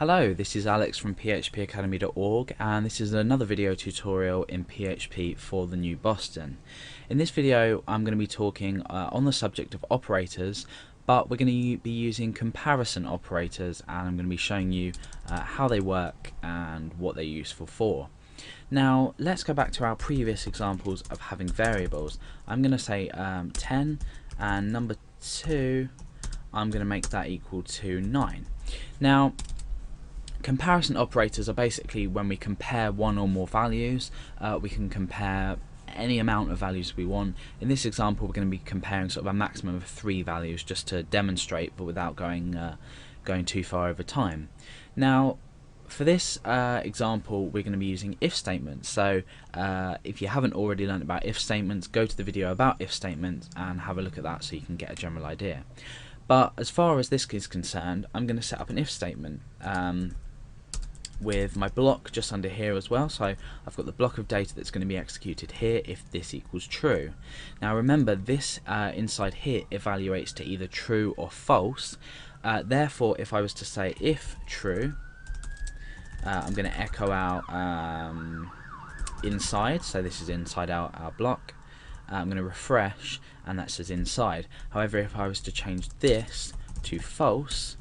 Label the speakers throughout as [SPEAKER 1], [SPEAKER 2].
[SPEAKER 1] Hello, this is Alex from phpacademy.org and this is another video tutorial in PHP for the new Boston. In this video I'm going to be talking on the subject of operators, but we're going to be using comparison operators, and I'm going to be showing you how they work and what they're useful for. Now let's go back to our previous examples of having variables. I'm going to say 10 and number 2, I'm going to make that equal to 9. Now comparison operators are basically when we compare one or more values. We can compare any amount of values we want. In this example we're going to be comparing sort of a maximum of 3 values just to demonstrate, but without going too far over time. Now for this example we're going to be using if statements. So if you haven't already learned about if statements, go to the video about if statements and have a look at that so you can get a general idea. But as far as this is concerned, I'm going to set up an if statement with my block just under here as well. So I've got the block of data that's going to be executed here if this equals true. Now remember, this inside here evaluates to either true or false. Therefore if I was to say if true, I'm going to echo out inside, so this is inside our block. I'm going to refresh and that says inside. However, if I was to change this to false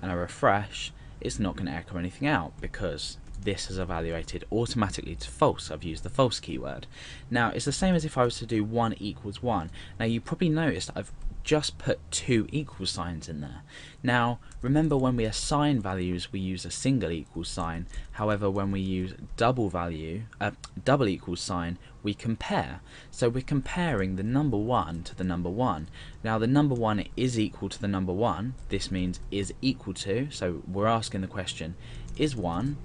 [SPEAKER 1] and I refresh, it's not going to echo anything out because this has evaluated automatically to false. I've used the false keyword. Now it's the same as if I was to do 1 equals 1. Now you probably noticed I've just put 2 equal signs in there. Now remember, when we assign values we use a single equal sign. However, when we use double equal sign, we compare. So we're comparing the number 1 to the number 1. Now the number 1 is equal to the number 1. This means is equal to, so we're asking the question, is 1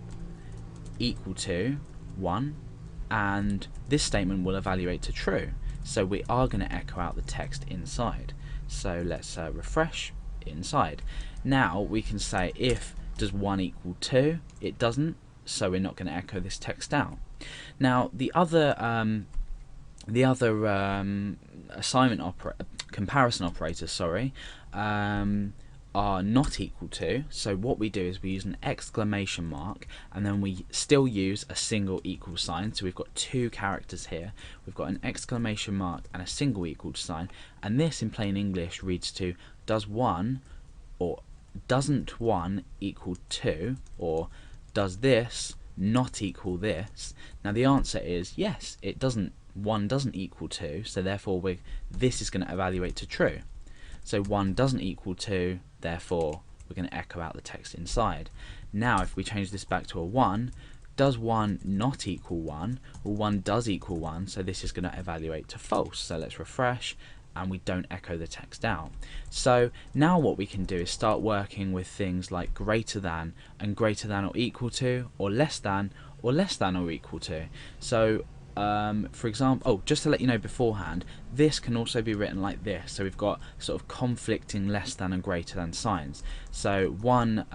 [SPEAKER 1] equal to 1? And this statement will evaluate to true. So we are going to echo out the text inside. So let's refresh inside. Now we can say if does 1 equal 2? It doesn't, so we're not going to echo this text out. Now the other comparison operators, sorry, are not equal to. So what we do is we use an exclamation mark and then we still use a single equal sign. So we've got 2 characters here. We've got an exclamation mark and a single equal sign, and this in plain English reads to does 1 or doesn't 1 equal 2, or does this not equal this? Now the answer is yes, it doesn't. 1 doesn't equal 2, so therefore this is going to evaluate to true. So 1 doesn't equal 2, therefore we're going to echo out the text inside. Now if we change this back to a 1, does 1 not equal 1? Well, 1 does equal 1, so this is going to evaluate to false. So let's refresh and we don't echo the text out. So now what we can do is start working with things like greater than and greater than or equal to, or less than or equal to. So for example, just to let you know beforehand, this can also be written like this. So we've got sort of conflicting less than and greater than signs. So 1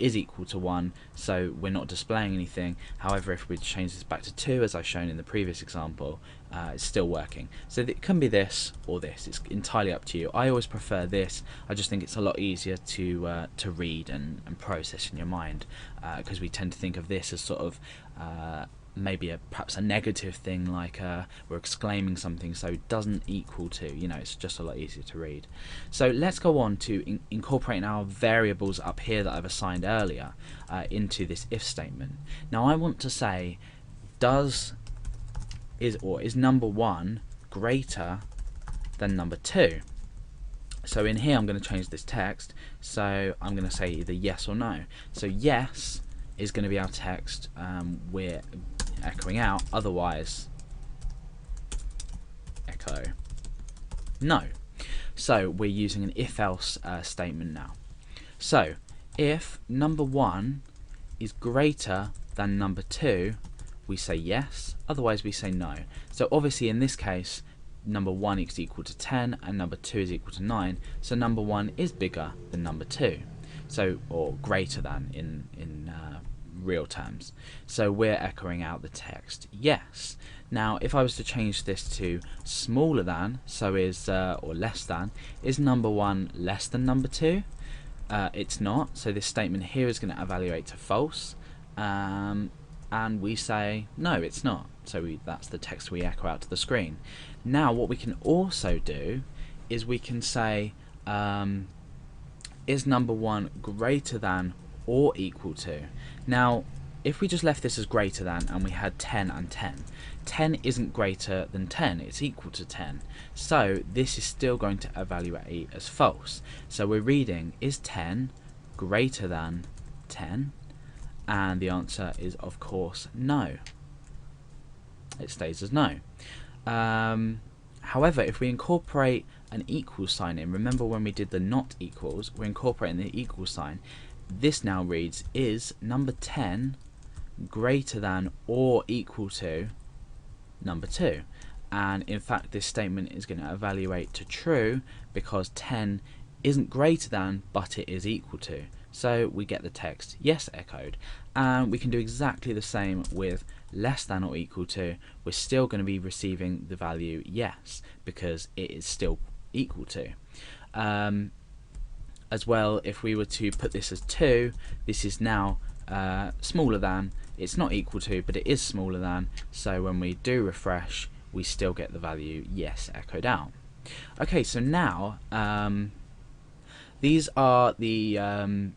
[SPEAKER 1] is equal to 1, so we're not displaying anything. However, if we change this back to 2 as I've shown in the previous example, it's still working. So it can be this or this, it's entirely up to you. I always prefer this. I just think it's a lot easier to read and process in your mind, because we tend to think of this as sort of maybe perhaps a negative thing, like we're exclaiming something, so doesn't equal to, you know, it's just a lot easier to read. So let's go on to incorporating our variables up here that I've assigned earlier into this if statement. Now I want to say is number 1 greater than number 2? So in here I'm going to change this text, so I'm going to say either yes or no. So yes is going to be our text, we're echoing out, otherwise echo no. So we're using an if-else statement now. So if number 1 is greater than number 2, we say yes, otherwise we say no. So obviously in this case number 1 is equal to 10 and number 2 is equal to 9, so number 1 is bigger than number 2, so, or greater than in real terms. So we're echoing out the text yes. Now if I was to change this to smaller than, so is or less than, is number 1 less than number 2? it's not, so this statement here is going to evaluate to false, and we say no, it's not, so that's the text we echo out to the screen. Now what we can also do is we can say is number 1 greater than or equal to. Now if we just left this as greater than and we had 10 and 10, 10 isn't greater than 10, it's equal to 10. So this is still going to evaluate as false. So we're reading, is 10 greater than 10? And the answer is, of course, no. It stays as no. However, if we incorporate an equal sign in, remember when we did the not equals, we're incorporating the equal sign. This now reads, is number 10 greater than or equal to number 2? And in fact this statement is going to evaluate to true because 10 isn't greater than but it is equal to. So we get the text yes echoed, and we can do exactly the same with less than or equal to. We're still going to be receiving the value yes because it is still equal to. As well, if we were to put this as 2, this is now smaller than, it's not equal to but it is smaller than, so when we do refresh we still get the value yes echoed out. Okay, so now these are the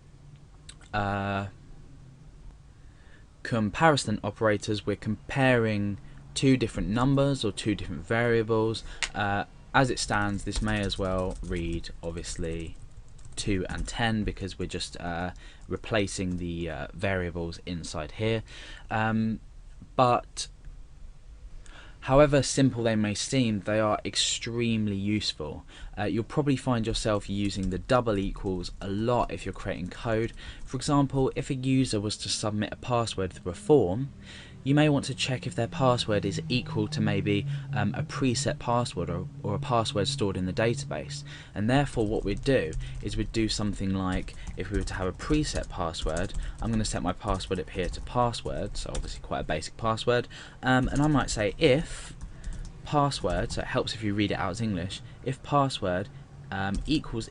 [SPEAKER 1] comparison operators. We're comparing two different numbers or two different variables. As it stands, this may as well read obviously 2 and 10 because we're just replacing the variables inside here. But however simple they may seem, they are extremely useful. You'll probably find yourself using the double equals a lot if you're creating code. For example, if a user was to submit a password through a form, you may want to check if their password is equal to maybe a preset password or a password stored in the database. And therefore what we'd do is we'd do something like, if we were to have a preset password, I'm going to set my password up here to password, so obviously quite a basic password, and I might say if password, so it helps if you read it out as English, if password equals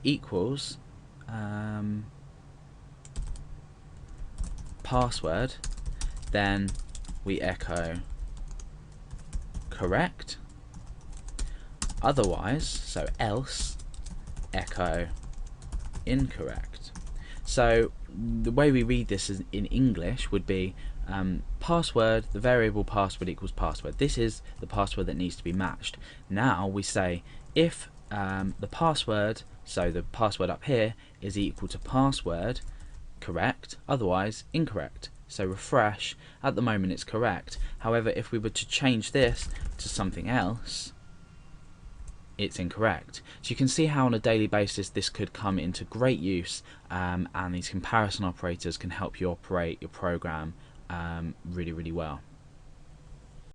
[SPEAKER 1] password, then we echo correct, otherwise, so else, echo incorrect. So the way we read this is in English would be password, the variable password equals password. This is the password that needs to be matched. Now we say if the password, so the password up here, is equal to password, correct, otherwise incorrect. So refresh, at the moment it's correct. However, if we were to change this to something else, it's incorrect. So you can see how on a daily basis this could come into great use, and these comparison operators can help you operate your program really, really well.